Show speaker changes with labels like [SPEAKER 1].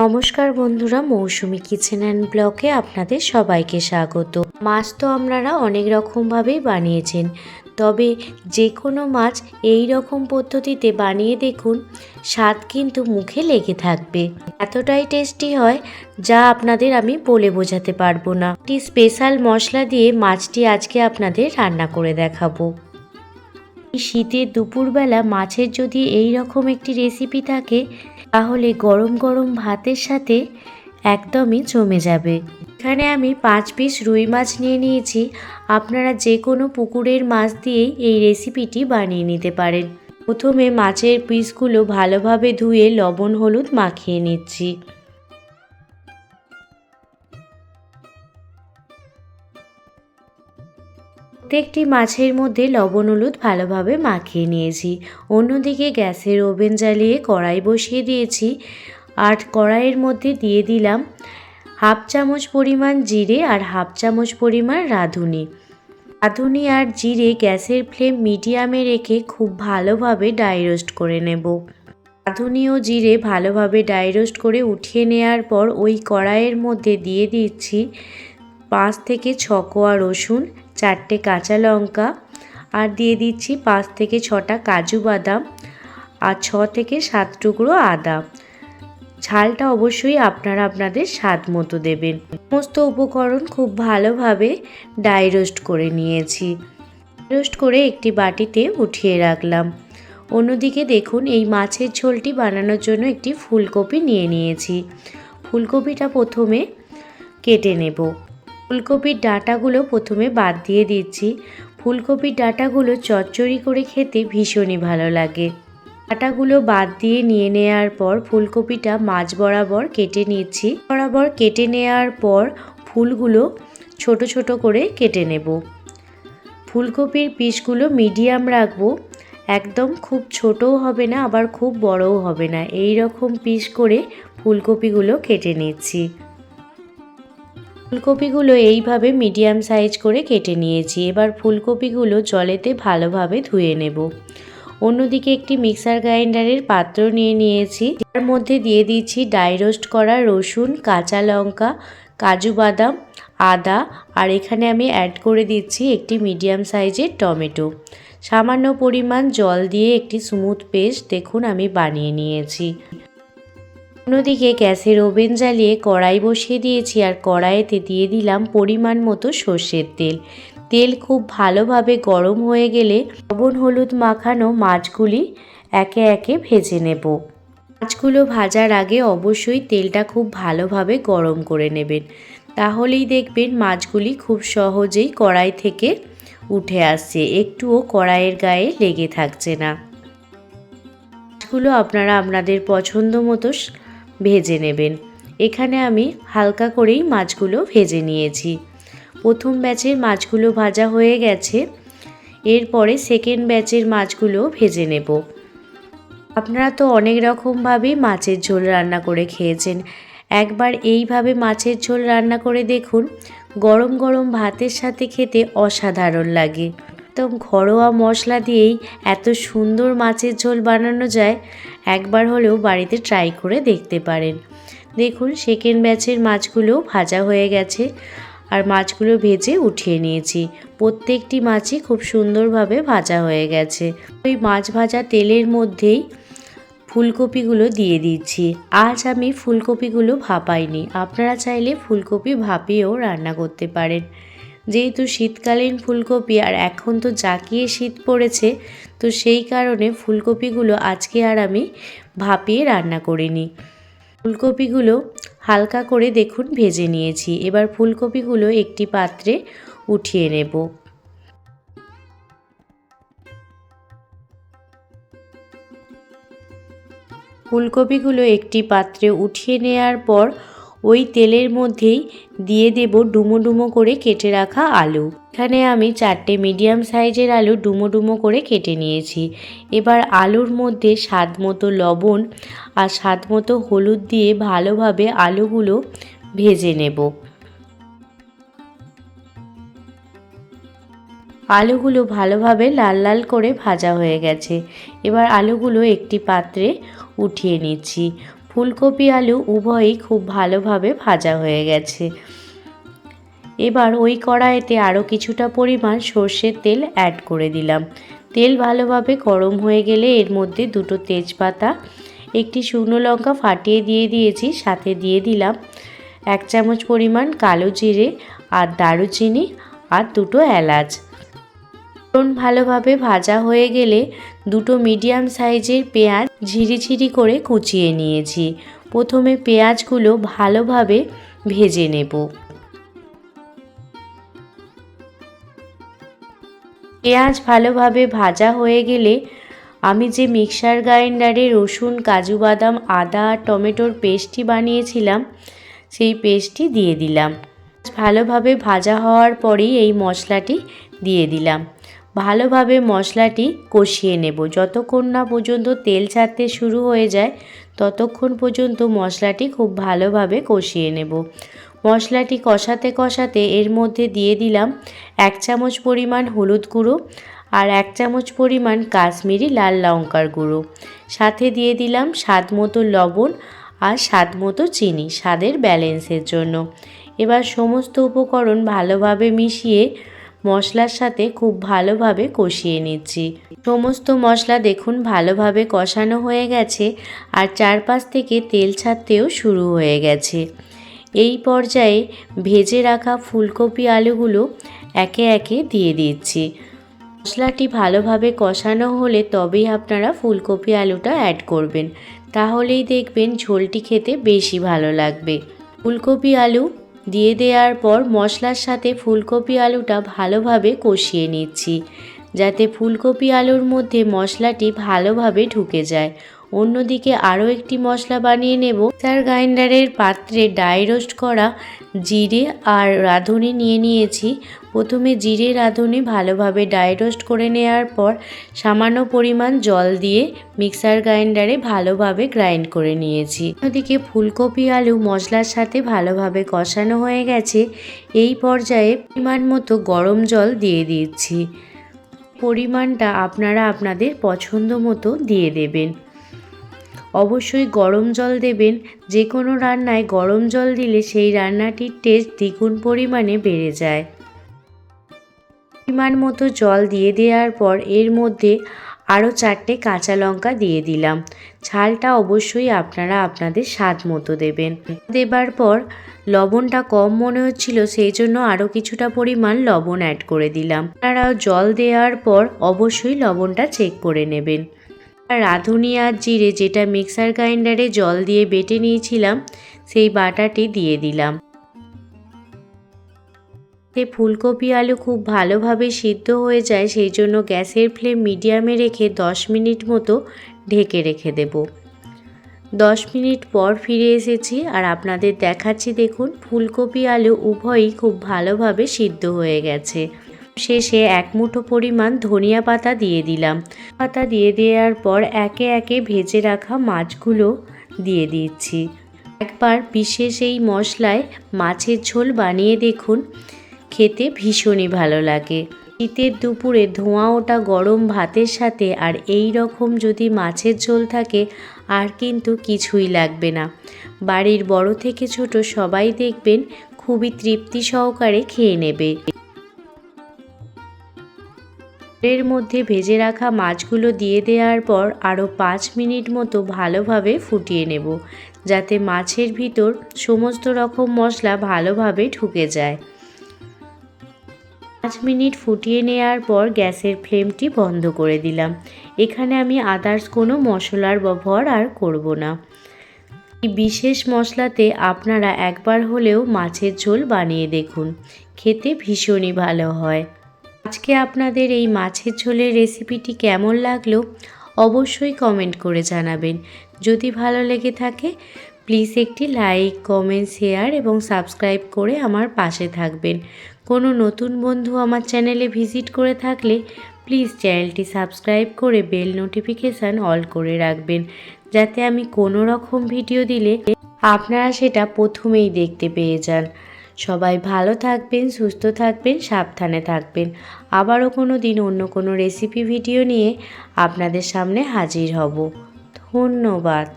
[SPEAKER 1] নমস্কার বন্ধুরা, মৌসুমি kitchen and ব্লগে আপনাদের সবাইকে স্বাগত। মাছ তো আপনারা অনেক রকমভাবেই বানিয়েছেন, তবে যে কোনো মাছ এই রকম পদ্ধতিতে বানিয়ে দেখুন, স্বাদ কিন্তু মুখে লেগে থাকবে। এতটাই টেস্টি হয় যা আপনাদের আমি বলে বোঝাতে পারবো না। একটি স্পেশাল মশলা দিয়ে মাছটি আজকে আপনাদের রান্না করে দেখাবো। শীতের দুপুরবেলা মাছের যদি এই রকম একটি রেসিপি থাকে তাহলে গরম গরম ভাতের সাথে একদমই জমে যাবে। এখানে আমি 5 পিস রুই মাছ নিয়ে নিয়েছি। আপনারা যে কোনো পুকুরের মাছ দিয়েই এই রেসিপিটি বানিয়ে নিতে পারেন। প্রথমে মাছের পিসগুলো ভালোভাবে ধুয়ে লবণ হলুদ মাখিয়ে নিচ্ছি। প্রত্যেকটি মাছের মধ্যে লবণ হলুদ ভালোভাবে মাখিয়ে নিয়েছি। অন্যদিকে গ্যাসের ওভেন জ্বালিয়ে কড়াই বসিয়ে দিয়েছি, আর কড়াইয়ের মধ্যে দিয়ে দিলাম হাফ চামচ পরিমাণ জিরে আর হাফ চামচ পরিমাণ রাঁধুনি। রাঁধুনি আর জিরে গ্যাসের ফ্লেম মিডিয়ামে রেখে খুব ভালোভাবে ড্রাই রোস্ট করে নেব। রাঁধুনি ও জিরে ভালোভাবে ড্রাই রোস্ট করে উঠিয়ে নেওয়ার পর ওই কড়াইয়ের মধ্যে দিয়ে দিচ্ছি 5 থেকে 6 কোয়া রসুন, 4টে কাঁচা লঙ্কা, আর দিয়ে দিচ্ছি 5 থেকে 6টা কাজু বাদাম আর 6 থেকে 7 টুকরো আদা। ঝালটা অবশ্যই আপনারা আপনাদের স্বাদ মতো দেবেন। সমস্ত উপকরণ খুব ভালোভাবে ড্রাই রোস্ট করে নিয়েছি। রোস্ট করে একটি বাটিতে উঠিয়ে রাখলাম। অন্যদিকে দেখুন, এই মাছের ঝোলটি বানানোর জন্য একটি ফুলকপি নিয়ে নিয়েছি। ফুলকপিটা প্রথমে কেটে নেব। ফুলকপির ডাঁটাগুলো প্রথমে বাদ দিয়ে দিচ্ছি। ফুলকপির ডাঁটাগুলো চচ্চড়ি করে খেতে ভীষণই ভালো লাগে। ডাঁটাগুলো বাদ দিয়ে নিয়ে নেওয়ার পর ফুলকপিটা মাঝ বরাবর কেটে নিচ্ছি। বরাবর কেটে নেওয়ার পর ফুলগুলো ছোট ছোট করে কেটে নেব। ফুলকপির পিসগুলো মিডিয়াম রাখবো, একদম খুব ছোটও হবে না আবার খুব বড়ও হবে না, এই রকম পিস করে ফুলকপিগুলো কেটে নিচ্ছি। ফুলকপিগুলো এইভাবে মিডিয়াম সাইজ করে কেটে নিয়েছি। এবার ফুলকপিগুলো জলেতে ভালোভাবে ধুয়ে নেব। অন্যদিকে একটি মিক্সার গ্রাইন্ডারের পাত্র নিয়ে নিয়েছি, তার মধ্যে দিয়ে দিচ্ছি ড্রাই রোস্ট করা রসুন, কাঁচা লঙ্কা, কাজু বাদাম, আদা, আর এখানে আমি অ্যাড করে দিচ্ছি একটি মিডিয়াম সাইজের টমেটো। সামান্য পরিমাণ জল দিয়ে একটি স্মুথ পেস্ট দেখুন আমি বানিয়ে নিয়েছি। অন্যদিকে গ্যাসের ওভেন জ্বালিয়ে কড়াই বসিয়ে দিয়েছি, আর কড়াইতে দিয়ে দিলাম পরিমাণ মতো সর্ষের তেল। তেল খুব ভালোভাবে গরম হয়ে গেলে লবণ হলুদ মাখানো মাছগুলি একে একে ভেজে নেব। মাছগুলো ভাজার আগে অবশ্যই তেলটা খুব ভালোভাবে গরম করে নেবেন, তাহলেই দেখবেন মাছগুলি খুব সহজেই কড়াই থেকে উঠে আসছে, একটুও কড়াইয়ের গায়ে লেগে থাকছে না। মাছগুলো আপনারা আপনাদের পছন্দ মতো ভেজে নেবেন। এখানে আমি হালকা করেই মাছগুলো ভেজে নিয়েছি। প্রথম ব্যাচের মাছগুলো ভাজা হয়ে গেছে, এরপরে সেকেন্ড ব্যাচের মাছগুলো ভেজে নেব। আপনারা তো অনেক রকমভাবেই মাছের ঝোল রান্না করে খেয়েছেন, একবার এইভাবে মাছের ঝোল রান্না করে দেখুন, গরম গরম ভাতের সাথে খেতে অসাধারণ লাগে। একদম ঘরোয়া মশলা দিয়েই এত সুন্দর মাছের ঝোল বানানো যায়, একবার হলেও বাড়িতে ট্রাই করে দেখতে পারেন। দেখুন, সেকেন্ড ব্যাচের মাছগুলো ভাজা হয়ে গেছে, আর মাছগুলো ভেজে উঠিয়ে নিয়েছি। প্রত্যেকটি মাছই খুব সুন্দরভাবে ভাজা হয়ে গেছে। ওই মাছ ভাজা তেলের মধ্যেই ফুলকপিগুলো দিয়ে দিচ্ছি। আজ আমি ফুলকপিগুলো ভাপাইনি, আপনারা চাইলে ফুলকপি ভাপিয়েও রান্না করতে পারেন। যেহেতু শীতকালীন ফুলকপি, আর এখন তো জাঁকিয়ে শীত পড়েছে, তো সেই কারণে ফুলকপিগুলো আজকে আর আমি ভাপিয়ে রান্না করিনি। ফুলকপিগুলো হালকা করে দেখুন ভেজে নিয়েছি। এবার ফুলকপিগুলো একটি পাত্রে উঠিয়ে নেব। ফুলকপিগুলো একটি পাত্রে উঠিয়ে নেওয়ার পর ওই তেলের মধ্যেই দিয়ে দেব ডুমো ডুমো করে কেটে রাখা আলু। এখানে আমি 4টে মিডিয়াম সাইজের আলু ডুমো ডুমো করে কেটে নিয়েছি। এবার আলুর মধ্যে স্বাদ মতো লবণ আর স্বাদ মতো হলুদ দিয়ে ভালোভাবে আলুগুলো ভেজে নেব। আলুগুলো ভালোভাবে লাল লাল করে ভাজা হয়ে গেছে। এবার আলুগুলো একটি পাত্রে উঠিয়ে নিচ্ছি। ফুলকপি আলু উভয়ই খুব ভালোভাবে ভাজা হয়ে গেছে। এবার ওই কড়াইতে আরও কিছুটা পরিমাণ সর্ষের তেল অ্যাড করে দিলাম। তেল ভালোভাবে গরম হয়ে গেলে এর মধ্যে দুটো তেজপাতা, একটি শুকনো লঙ্কা ফাটিয়ে দিয়ে দিয়েছি, সাথে দিয়ে দিলাম 1 চামচ পরিমাণ কালো জিরে আর দারুচিনি আর দুটো এলাচ। ভালোভাবে ভাজা হয়ে গেলে দুটো মিডিয়াম সাইজের পেঁয়াজ ঝিরিঝিরি করে কুচিয়ে নিয়েছি। প্রথমে পেঁয়াজগুলো ভালোভাবে ভেজে নেব। পেঁয়াজ ভালোভাবে ভাজা হয়ে গেলে আমি যে মিক্সার গ্রাইন্ডারে রসুন, কাজু বাদাম, আদা আর টমেটোর পেস্টটি বানিয়েছিলাম সেই পেস্টটি দিয়ে দিলাম। ভালোভাবে ভাজা হওয়ার পরেই এই মশলাটি দিয়ে দিলাম। ভালোভাবে মশলাটি কষিয়ে নেব। যতক্ষণ না পর্যন্ত তেল ছাড়তে শুরু হয়ে যায় ততক্ষণ পর্যন্ত মশলাটি খুব ভালোভাবে কষিয়ে নেব। মশলাটি কষাতে কষাতে এর মধ্যে দিয়ে দিলাম 1 চামচ পরিমাণ হলুদ গুঁড়ো আর 1 চামচ পরিমাণ কাশ্মীরি লাল লঙ্কার গুঁড়ো। সাথে দিয়ে দিলাম স্বাদ মতো লবণ আর স্বাদ মতো চিনি স্বাদের ব্যালেন্সের জন্য। এবার সমস্ত উপকরণ ভালোভাবে মিশিয়ে মশলার সাথে খুব ভালোভাবে কষিয়ে নিচ্ছি। সমস্ত মশলা দেখুন ভালোভাবে কষানো হয়ে গেছে আর চারপাশ থেকে তেল ছাড়তেও শুরু হয়ে গেছে। এই পর্যায়ে ভেজে রাখা ফুলকপি আলুগুলো একে একে দিয়ে দিচ্ছি। মশলাটি ভালোভাবে কষানো হলে তবেই আপনারা ফুলকপি আলুটা অ্যাড করবেন, তাহলেই দেখবেন ঝোলটি খেতে বেশি ভালো লাগবে। ফুলকপি আলু দিয়ে দেওয়ার পর মশলার সাথে ফুলকপি আলুটা ভালোভাবে কষিয়ে নিচ্ছি, যাতে ফুলকপি আলুর মধ্যে মশলাটি ভালোভাবে ঢুকে যায়। অন্যদিকে আরও একটি মশলা বানিয়ে নেব। মিক্সার গ্রাইন্ডারের পাত্রে ড্রাই রোস্ট করা জিরে আর রাঁধুনি নিয়ে নিয়েছি। প্রথমে জিরে রাঁধুনি ভালোভাবে ড্রাই রোস্ট করে নেওয়ার পর সামান্য পরিমাণ জল দিয়ে মিক্সার গ্রাইন্ডারে ভালোভাবে গ্রাইন্ড করে নিয়েছি। অন্যদিকে ফুলকপি আলু মশলার সাথে ভালোভাবে কষানো হয়ে গেছে। এই পর্যায়ে পরিমাণ মতো গরম জল দিয়ে দিচ্ছি। পরিমাণটা আপনারা আপনাদের পছন্দ মতো দিয়ে দেবেন। অবশ্যই গরম জল দেবেন। যে কোনো রান্নায় গরম জল দিলে সেই রান্নাটির টেস্ট দ্বিগুণ পরিমাণে বেড়ে যায়। পরিমাণ মতো জল দিয়ে দেওয়ার পর এর মধ্যে আরও 4টে কাঁচা লঙ্কা দিয়ে দিলাম। ঝালটা অবশ্যই আপনারা আপনাদের স্বাদ মতো দেবেন। দেবার পর লবণটা কম মনে হচ্ছিল, সেই জন্য আরও কিছুটা পরিমাণ লবণ অ্যাড করে দিলাম। আপনারা জল দেওয়ার পর অবশ্যই লবণটা চেক করে নেবেন। রাঁধুনি আর জিরে যেটা মিক্সার গ্রাইন্ডারে জল দিয়ে বেটে নিয়েছিলাম সেই বাটাটি দিয়ে দিলাম। ফুলকপি আলু খুব ভালোভাবে সিদ্ধ হয়ে যায়, সেই জন্য গ্যাসের ফ্লেম মিডিয়ামে রেখে 10 মিনিট মতো ঢেকে রেখে দেব। 10 মিনিট পর ফিরে এসেছি আর আপনাদের দেখাচ্ছি। দেখুন ফুলকপি আলু উভয়ই খুব ভালোভাবে সিদ্ধ হয়ে গেছে। শেষে 1 মুঠো পরিমাণ ধনিয়া পাতা দিয়ে দিলাম। পাতা দিয়ে দেওয়ার পর একে একে ভেজে রাখা মাছগুলো দিয়ে দিচ্ছি। একবার বিশেষ এই মশলায় মাছের ঝোল বানিয়ে দেখুন, খেতে ভীষণই ভালো লাগে। শীতের দুপুরে ধোঁয়া ওঠা গরম ভাতের সাথে আর এই রকম যদি মাছের ঝোল থাকে আর কিন্তু কিছুই লাগবে না। বাড়ির বড় থেকে ছোট সবাই দেখবেন খুবই তৃপ্তি সহকারে খেয়ে নেবে। এর মধ্যে ভেজে রাখা মাছগুলো দিয়ে দেওয়ার পর আরও 5 মিনিট মতো ভালোভাবে ফুটিয়ে নেব, যাতে মাছের ভিতর সমস্ত রকম মশলা ভালোভাবে ঢুকে যায়। 5 মিনিট ফুটিয়ে নেওয়ার পর গ্যাসের ফ্লেমটি বন্ধ করে দিলাম। এখানে আমি আদার্স কোনো মশলার ব্যবহার আর করব না। এই বিশেষ মশলাতে আপনারা একবার হলেও মাছের ঝোল বানিয়ে দেখুন, খেতে ভীষণই ভালো হয়। আজকে আপনাদের এই মাছের ঝোলের রেসিপিটি কেমন লাগলো অবশ্যই কমেন্ট করে জানাবেন। যদি ভালো লেগে থাকে প্লিজ একটি লাইক, কমেন্ট, শেয়ার এবং সাবস্ক্রাইব করে আমার পাশে থাকবেন। কোনো নতুন বন্ধু আমার চ্যানেলে ভিজিট করে থাকলে প্লিজ চ্যানেলটি সাবস্ক্রাইব করে বেল নোটিফিকেশান অল করে রাখবেন, যাতে আমি কোনো রকম ভিডিও দিলে আপনারা সেটা প্রথমেই দেখতে পেয়ে যান। সবাই ভালো থাকবেন, সুস্থ থাকবেন, সাবধানে থাকবেন। আবারও কোনো দিন অন্য কোনো রেসিপি ভিডিও নিয়ে আপনাদের সামনে হাজির হব। ধন্যবাদ।